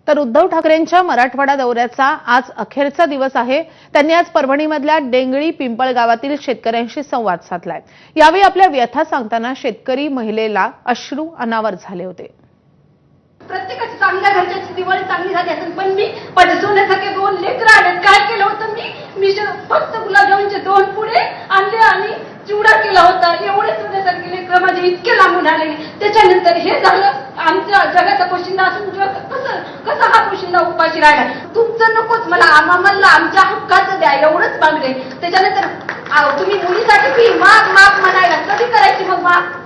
तर उद्धव ठाकरेंच्या मराठवाडा दौऱ्याचा आज अखेरचा दिवस आहे। त्यांनी आज परभणीमधल्या डेंगळी पिंपळ गावातील शेतकऱ्यांशी संवाद साधलाय। यावेळी आपल्या व्यथा सांगताना शेतकरी महिलेला अश्रू अनावर झाले होते। प्रत्येकाची चांगल्या घरच्याची दिवाळी चांगली झाली असेल, पण मी माझ्या सोन्यासारखे 2 लेकरं आले। काय केलं होतं मी फक्त गुलाबजामुनचे 2 पुडे आणले आणि चिवडा केला होता। एवढे सोन्यासारखे लेकरं माझे इतके लांबून आले। त्याच्यानंतर हे झालं आमच्या जगाचा पोशिंदा असून कसा हा पोशिंदा उपाशी राहिला। तुमचं नकोच, मला आम्हाला आमच्या हक्काचं द्या एवढंच मागले। त्याच्यानंतर तुम्ही मुलीसाठी फी माफ म्हणायला कधी करायची मग माफ?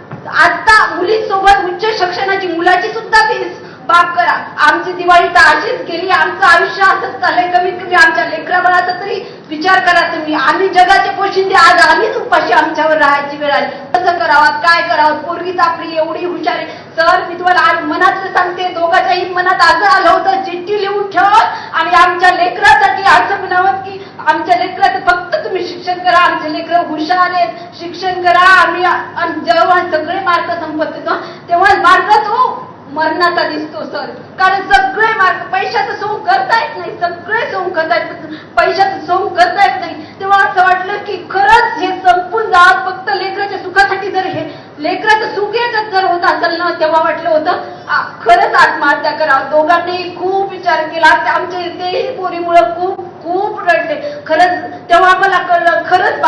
आता मुलीसोबत उच्च शिक्षणाची मुलाची सुद्धा फीस माफ करा। आमची दिवाळी तर अशीच गेली, आमचं आयुष्य असंच चाललंय। कमीत कमी आमच्या लेकराबाळाचा तरी विचार करा तुम्ही। आम्ही जगाचे पोशिंदे, आज आम्हीच उपाशी आमच्यावर राहायची वेळ आली। कसं करावं, काय करावं? पोरगीच आपली एवढी हुशार आहे। सर मी तुम्हाला आज मनातलं सांगते, दोघांच्याही मनात असं आलं होतं, चिठ्ठी लिहून ठेवत आणि आमच्या लेकरासाठी असं म्हणावं की आमच्या लेकराचं फक्त तुम्ही शिक्षण करा, आमचे लेकरं हुशार आहेत, शिक्षण करा। आम्ही जेव्हा सगळे मार्क संपत होतो तेव्हा मार्क तो मरणाचा दिसतो सर, कारण सगळे मार्क पैशाचं सोंग करता येत नाही। सगळे सोंग करता येत, पैशाचं सोंग करता येत नाही। तेव्हा असं वाटलं की खरंच हे संपून जावं, फक्त लेकराच्या सुखासाठी। जर हे लेकराचं सुख येतच जर होत असेल ना, तेव्हा वाटलं होतं खरंच आत्महत्या करावं। दोघांनीही खूप विचार केला, आमच्या तेही पोरीमुळे खूप रडले। खरंच तेव्हा मला कळलं खरंच